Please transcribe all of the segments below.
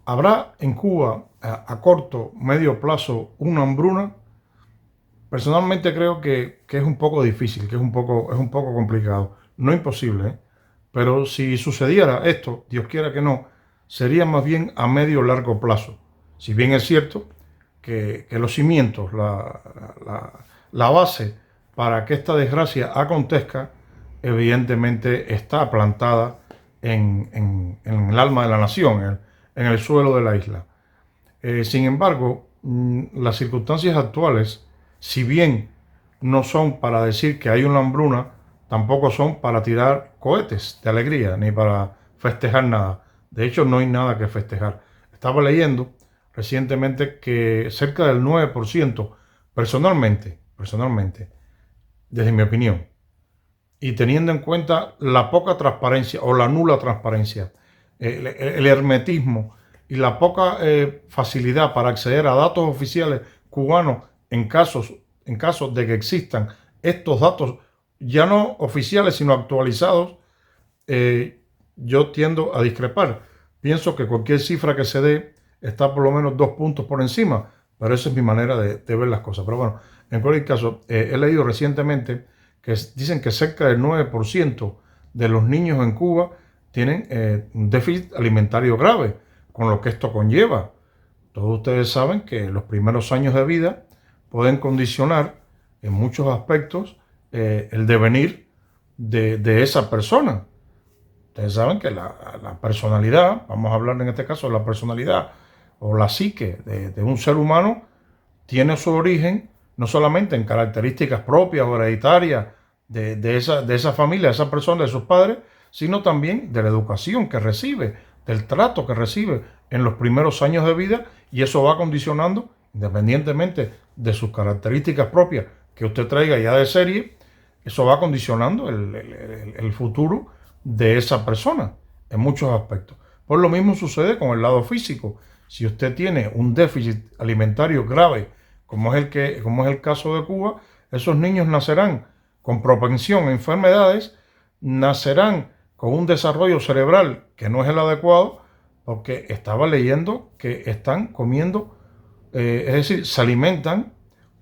¿Habrá en Cuba a corto, medio plazo una hambruna? Personalmente creo que es un poco difícil, que es un poco complicado. No imposible, ¿eh? Pero si sucediera esto, Dios quiera que no, sería más bien a medio largo plazo. Si bien es cierto que los cimientos, la base para que esta desgracia acontezca, evidentemente está plantada en el alma de la nación, en el suelo de la isla. Sin embargo, las circunstancias actuales, si bien no son para decir que hay una hambruna, tampoco son para tirar cohetes de alegría ni para festejar nada. De hecho, no hay nada que festejar. Estaba leyendo recientemente que cerca del 9%, personalmente, desde mi opinión, y teniendo en cuenta la poca transparencia o la nula transparencia, el hermetismo y la poca facilidad para acceder a datos oficiales cubanos en casos de que existan estos datos ya no oficiales sino actualizados, yo tiendo a discrepar. Pienso que cualquier cifra que se dé está por lo menos 2 puntos por encima, pero esa es mi manera de ver las cosas. Pero bueno, en cualquier caso, he leído recientemente que dicen que cerca del 9% de los niños en Cuba tienen un déficit alimentario grave, con lo que esto conlleva. Todos ustedes saben que los primeros años de vida pueden condicionar en muchos aspectos el devenir de esa persona. Ustedes saben que la personalidad, vamos a hablar en este caso de la personalidad o la psique de un ser humano, tiene su origen no solamente en características propias o hereditarias de esa familia, de esa persona, de sus padres, sino también de la educación que recibe, del trato que recibe en los primeros años de vida, y eso va condicionando, independientemente de sus características propias que usted traiga ya de serie, eso va condicionando el futuro de esa persona en muchos aspectos. Pues lo mismo sucede con el lado físico. Si usted tiene un déficit alimentario grave, como es el caso de Cuba, esos niños nacerán con propensión a enfermedades, nacerán con un desarrollo cerebral que no es el adecuado, porque estaba leyendo que están comiendo, es decir, se alimentan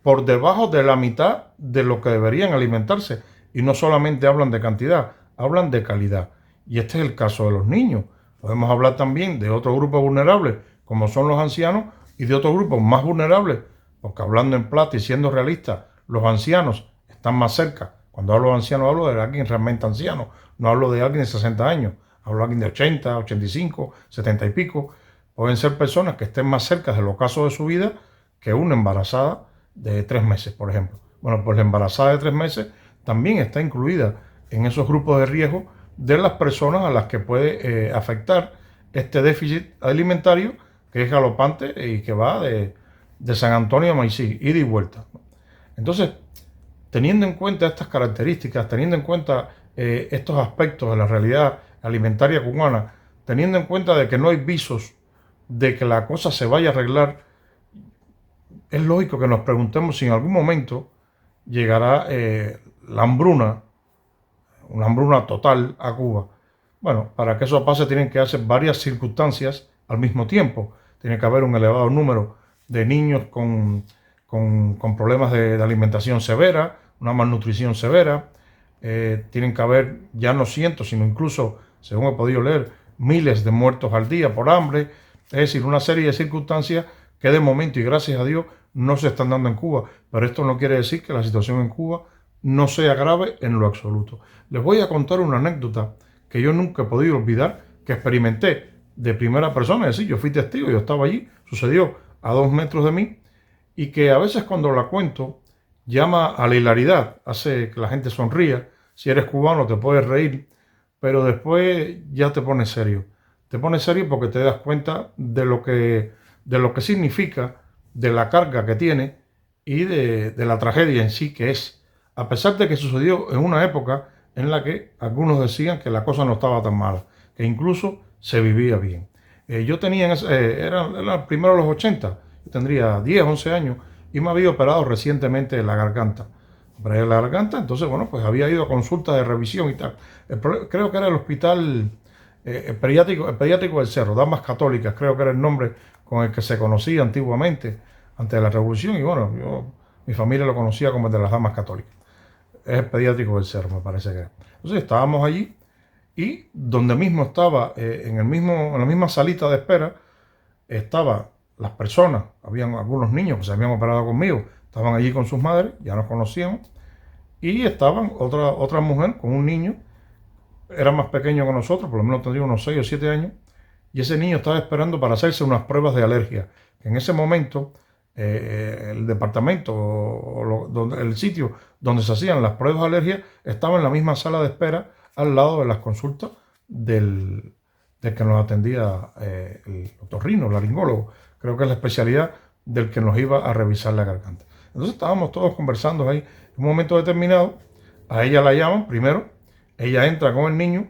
por debajo de la mitad de lo que deberían alimentarse. Y no solamente hablan de cantidad, hablan de calidad. Y este es el caso de los niños. Podemos hablar también de otro grupo vulnerable, como son los ancianos, y de otros grupos más vulnerables, porque hablando en plata y siendo realista, los ancianos están más cerca. Cuando hablo de ancianos, hablo de alguien realmente anciano, no hablo de alguien de 60 años, hablo de alguien de 80, 85, 70 y pico. Pueden ser personas que estén más cerca del ocaso de su vida que una embarazada de 3 meses, por ejemplo. Bueno, pues la embarazada de 3 meses también está incluida en esos grupos de riesgo de las personas a las que puede afectar este déficit alimentario, que es galopante y que va de San Antonio a Maicí, ida y vuelta. Entonces, teniendo en cuenta estas características, teniendo en cuenta estos aspectos de la realidad alimentaria cubana, teniendo en cuenta de que no hay visos de que la cosa se vaya a arreglar, es lógico que nos preguntemos si en algún momento llegará la hambruna, una hambruna total a Cuba. Bueno, para que eso pase tienen que darse varias circunstancias al mismo tiempo. Tiene que haber un elevado número de niños con problemas de alimentación severa, una malnutrición severa. Tienen que haber ya no cientos, sino incluso, según he podido leer, miles de muertos al día por hambre. Es decir, una serie de circunstancias que de momento, y gracias a Dios, no se están dando en Cuba. Pero esto no quiere decir que la situación en Cuba no sea grave en lo absoluto. Les voy a contar una anécdota que yo nunca he podido olvidar, que experimenté de primera persona. Es decir, yo fui testigo, yo estaba allí, sucedió a 2 metros de mí, y que a veces cuando la cuento llama a la hilaridad, hace que la gente sonría. Si eres cubano te puedes reír, pero después ya te pones serio. Te pones serio porque te das cuenta de lo que significa, de la carga que tiene y de la tragedia en sí que es. A pesar de que sucedió en una época en la que algunos decían que la cosa no estaba tan mala, que incluso se vivía bien. Yo tenía, era primero de los 80, yo tendría 10, 11 años, y me había operado recientemente la garganta. Operé la garganta, entonces, bueno, pues había ido a consulta de revisión y tal. Creo que era el hospital el pediátrico del Cerro, Damas Católicas, creo que era el nombre con el que se conocía antiguamente, antes de la Revolución, y bueno, mi familia lo conocía como el de las Damas Católicas. Es el pediátrico del Cerro, me parece que es. Entonces estábamos allí y donde mismo estaba, en la misma salita de espera, estaban las personas, habían algunos niños que se habían operado conmigo, estaban allí con sus madres, ya nos conocíamos, y estaban otra mujer con un niño, era más pequeño que nosotros, por lo menos tendría unos 6 o 7 años, y ese niño estaba esperando para hacerse unas pruebas de alergia. En ese momento, el departamento el sitio donde se hacían las pruebas de alergia estaba en la misma sala de espera al lado de las consultas del que nos atendía el otorrino, el laringólogo. Creo que es la especialidad del que nos iba a revisar la garganta. Entonces estábamos todos conversando ahí. En un momento determinado, a ella la llaman primero, ella entra con el niño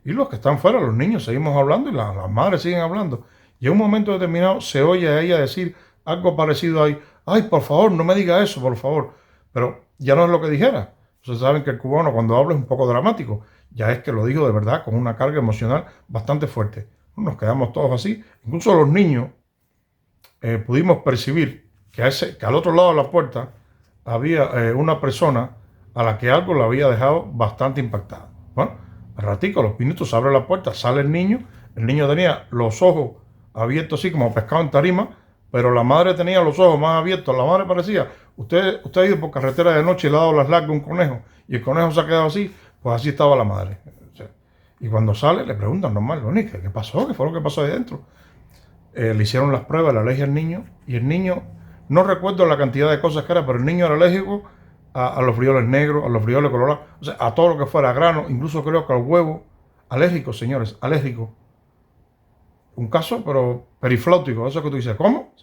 y los que están fuera, los niños, seguimos hablando y las madres siguen hablando. Y en un momento determinado se oye a ella decir algo parecido ahí: ay, por favor, no me diga eso, por favor. Pero ya no es lo que dijera. Ustedes saben que el cubano cuando habla es un poco dramático. Ya es que lo dijo de verdad, con una carga emocional bastante fuerte. Nos quedamos todos así. Incluso los niños pudimos percibir que al otro lado de la puerta había una persona a la que algo la había dejado bastante impactada. Bueno, al ratico, a los minutos, se abre la puerta, sale el niño tenía los ojos abiertos así como pescado en tarima, pero la madre tenía los ojos más abiertos. La madre parecía: usted ha ido por carretera de noche y le ha dado las largas a un conejo y el conejo se ha quedado así. Pues así estaba la madre. O sea, y cuando sale le preguntan normal: ¿qué pasó? ¿Qué fue lo que pasó ahí dentro? Le hicieron las pruebas, la alergia al niño, y el niño, no recuerdo la cantidad de cosas que era, pero el niño era alérgico a los frijoles negros, a los frijoles colorados, o sea, a todo lo que fuera grano, incluso creo que al huevo. Alérgico, señores, alérgico. Un caso, pero periflótico, eso que tú dices, ¿cómo?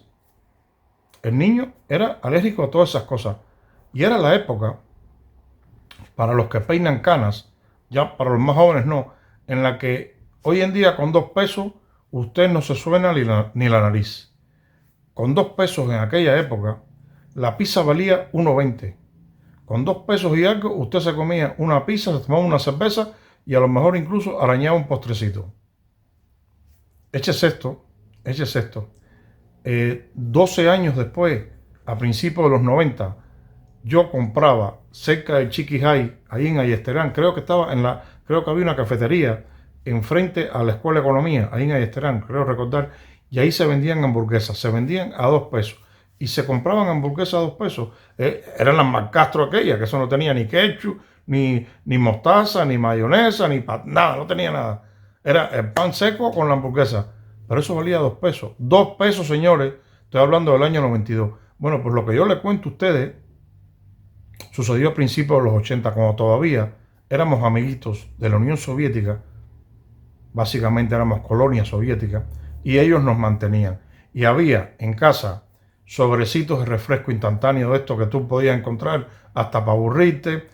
El niño era alérgico a todas esas cosas. Y era la época, para los que peinan canas, ya para los más jóvenes no, en la que hoy en día con 2 pesos usted no se suena ni la nariz. Con 2 pesos en aquella época, la pizza valía 1.20. Con 2 pesos y algo, usted se comía una pizza, se tomaba una cerveza y a lo mejor incluso arañaba un postrecito. Échese esto. 12 años después, a principios de los 90, yo compraba cerca del Chiqui High, ahí en Ayesterán, creo que había una cafetería enfrente a la Escuela de Economía, ahí en Ayesterán, creo recordar, y ahí se vendían hamburguesas, se vendían a 2 pesos. Y se compraban hamburguesas a 2 pesos. Eran las Marcastro aquellas, que eso no tenía ni ketchup, ni mostaza, ni mayonesa, nada, no tenía nada. Era el pan seco con la hamburguesa. Pero eso valía 2 pesos. 2 pesos, señores. Estoy hablando del año 92. Bueno, pues lo que yo les cuento a ustedes sucedió a principios de los 80, cuando todavía éramos amiguitos de la Unión Soviética. Básicamente éramos colonia soviética. Y ellos nos mantenían. Y había en casa sobrecitos de refresco instantáneo de estos que tú podías encontrar hasta para aburrirte.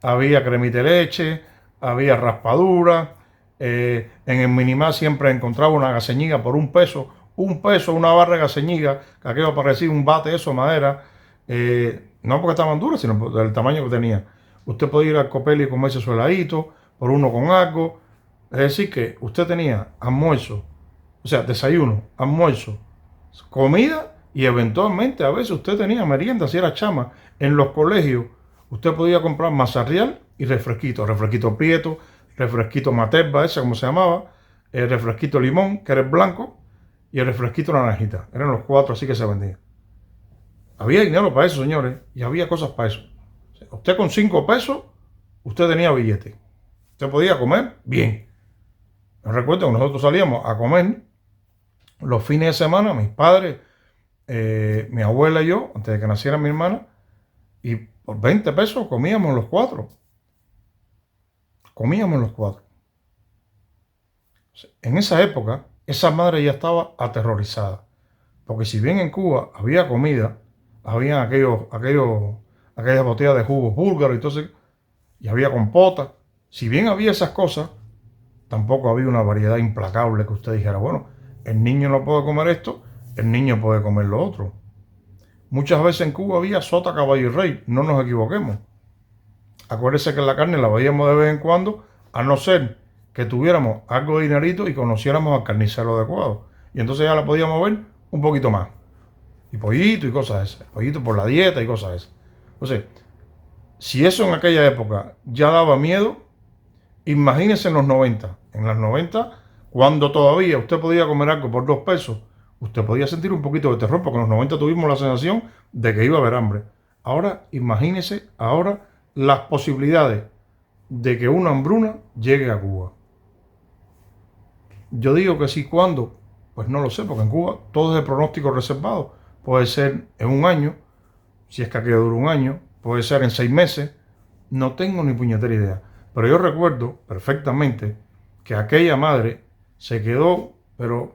Había cremita de leche, había raspadura. En el Minimar siempre encontraba una gaseñiga por 1 peso. 1 peso, una barra de gaseñiga, que aquello parecía un bate de eso, madera. No porque estaban duras, sino por el tamaño que tenía. Usted podía ir al Copel y comerse su heladito por 1 con algo. Es decir, que usted tenía almuerzo, o sea, desayuno, almuerzo, comida, y eventualmente a veces usted tenía merienda, si era chama. En los colegios usted podía comprar mazarrial y refresquito prieto, refresquito Materva, ese como se llamaba, el refresquito limón, que era el blanco, y el refresquito naranjita. Eran los 4 así que se vendían. Había dinero para eso, señores, y había cosas para eso. O sea, usted con 5 pesos, usted tenía billete. Usted podía comer bien. Me recuerdo que nosotros salíamos a comer los fines de semana, mis padres, mi abuela y yo, antes de que naciera mi hermana, y por 20 pesos comíamos los 4. Comíamos los 4. En esa época, esa madre ya estaba aterrorizada. Porque si bien en Cuba había comida, había aquellas botellas de jugos búlgaros y había compota. Si bien había esas cosas, tampoco había una variedad implacable que usted dijera: bueno, el niño no puede comer esto, el niño puede comer lo otro. Muchas veces en Cuba había sota, caballo y rey, no nos equivoquemos. Acuérdese que la carne la veíamos de vez en cuando, a no ser que tuviéramos algo de dinerito y conociéramos al carnicero adecuado. Y entonces ya la podíamos ver un poquito más. Y pollito y cosas esas. Pollito por la dieta y cosas esas. Entonces, si eso en aquella época ya daba miedo, imagínense en los 90. En los 90, cuando todavía usted podía comer algo por 2 pesos, usted podía sentir un poquito de terror, porque en los 90 tuvimos la sensación de que iba a haber hambre. Ahora, imagínense ahora las posibilidades de que una hambruna llegue a Cuba. Yo digo que sí, ¿cuándo? Pues no lo sé, porque en Cuba todo es de pronóstico reservado. Puede ser en un año, si es que aquello dura un año, puede ser en 6 meses, no tengo ni puñetera idea. Pero yo recuerdo perfectamente que aquella madre se quedó, pero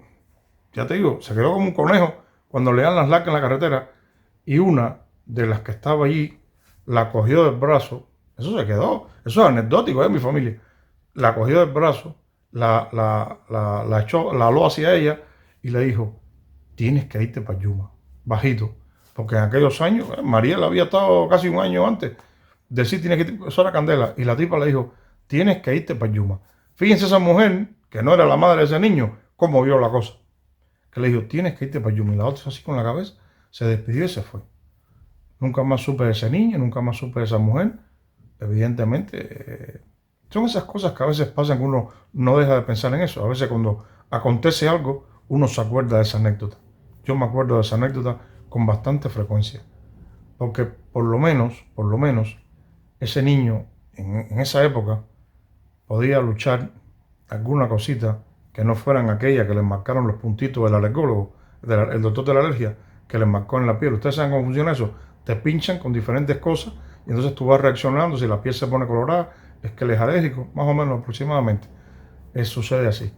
ya te digo, se quedó como un conejo cuando le dan las lacas en la carretera, y una de las que estaba allí la cogió del brazo. Eso se quedó, eso es anecdótico de mi familia. La cogió del brazo, la echó, la aló hacia ella y le dijo: tienes que irte para Yuma, bajito. Porque en aquellos años, Mariela había estado casi un año antes. Decir tienes que irte, eso era candela. Y la tipa le dijo: tienes que irte para Yuma. Fíjense esa mujer, que no era la madre de ese niño, cómo vio la cosa. Que le dijo: tienes que irte para Yuma. Y la otra así con la cabeza, se despidió y se fue. Nunca más supe de ese niño, nunca más supe de esa mujer. Evidentemente, son esas cosas que a veces pasan que uno no deja de pensar en eso. A veces cuando acontece algo, uno se acuerda de esa anécdota. Yo me acuerdo de esa anécdota con bastante frecuencia. Porque por lo menos, ese niño en esa época podía luchar alguna cosita que no fueran aquellas que le marcaron los puntitos del alergólogo, el doctor de la alergia, que le marcó en la piel. ¿Ustedes saben cómo funciona eso? Te pinchan con diferentes cosas y entonces tú vas reaccionando. Si la piel se pone colorada, es que él es alérgico, más o menos aproximadamente. Eso sucede así.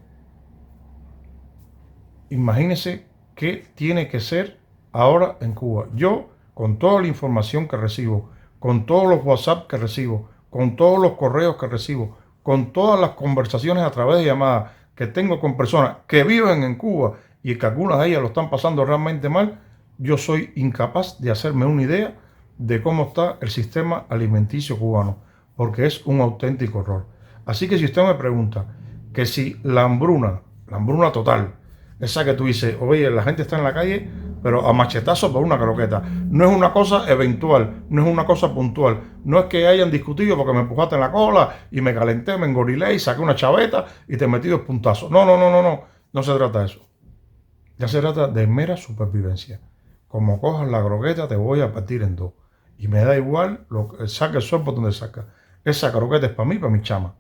Imagínense qué tiene que ser ahora en Cuba. Yo, con toda la información que recibo, con todos los WhatsApp que recibo, con todos los correos que recibo, con todas las conversaciones a través de llamadas que tengo con personas que viven en Cuba y que algunas de ellas lo están pasando realmente mal, yo soy incapaz de hacerme una idea de cómo está el sistema alimenticio cubano, porque es un auténtico horror. Así que si usted me pregunta que si la hambruna total, esa que tú dices: oye, la gente está en la calle, pero a machetazos por una croqueta. No es una cosa eventual, no es una cosa puntual. No es que hayan discutido porque me empujaste en la cola y me calenté, me engorilé y saqué una chaveta y te metí 2 puntazos. No, no, no, no, no. No se trata de eso. Ya se trata de mera supervivencia. Como cojas la croqueta, te voy a partir en 2. Y me da igual, saca el sol por donde saca. Esa croqueta es para mí, para mi chama.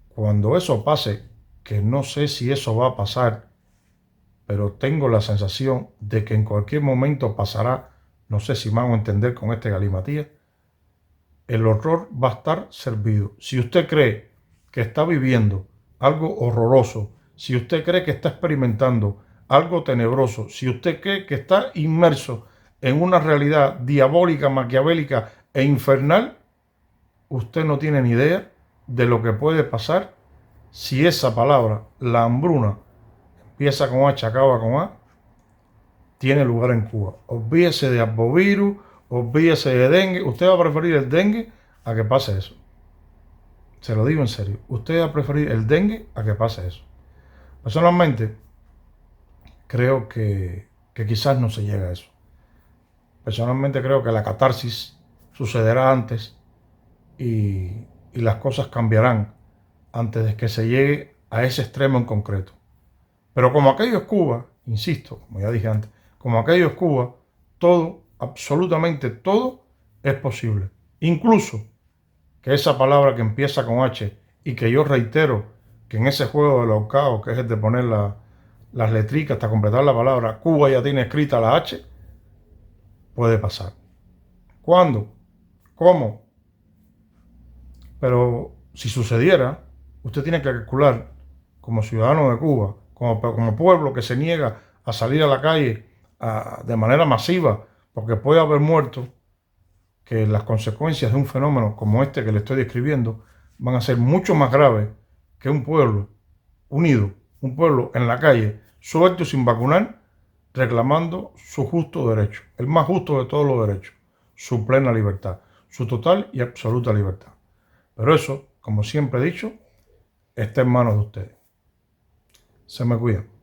Cuando eso pase, que no sé si eso va a pasar, pero tengo la sensación de que en cualquier momento pasará, no sé si me van a entender con este galimatías, el horror va a estar servido. Si usted cree que está viviendo algo horroroso, si usted cree que está experimentando algo tenebroso, si usted cree que está inmerso en una realidad diabólica, maquiavélica e infernal, usted no tiene ni idea de lo que puede pasar si esa palabra, la hambruna, empieza con H, acaba con A, tiene lugar en Cuba. Olvídese de arbovirus, olvídese de dengue. Usted va a preferir el dengue a que pase eso. Se lo digo en serio. Usted va a preferir el dengue a que pase eso. Personalmente, creo que quizás no se llegue a eso. Personalmente creo que la catarsis sucederá antes y las cosas cambiarán antes de que se llegue a ese extremo en concreto. Pero como aquello es Cuba, insisto, como ya dije antes, como aquello es Cuba, todo, absolutamente todo, es posible. Incluso que esa palabra que empieza con H y que yo reitero que en ese juego de los caos, que es el de poner las letricas hasta completar la palabra, Cuba ya tiene escrita la H, puede pasar. ¿Cuándo? ¿Cómo? Pero si sucediera, usted tiene que calcular, como ciudadano de Cuba, como pueblo que se niega a salir a la calle de manera masiva, porque puede haber muertos, que las consecuencias de un fenómeno como este que le estoy describiendo van a ser mucho más graves que un pueblo unido, un pueblo en la calle, suelto y sin vacunar, reclamando su justo derecho, el más justo de todos los derechos, su plena libertad, su total y absoluta libertad. Pero eso, como siempre he dicho, está en manos de ustedes. Se me cuidan.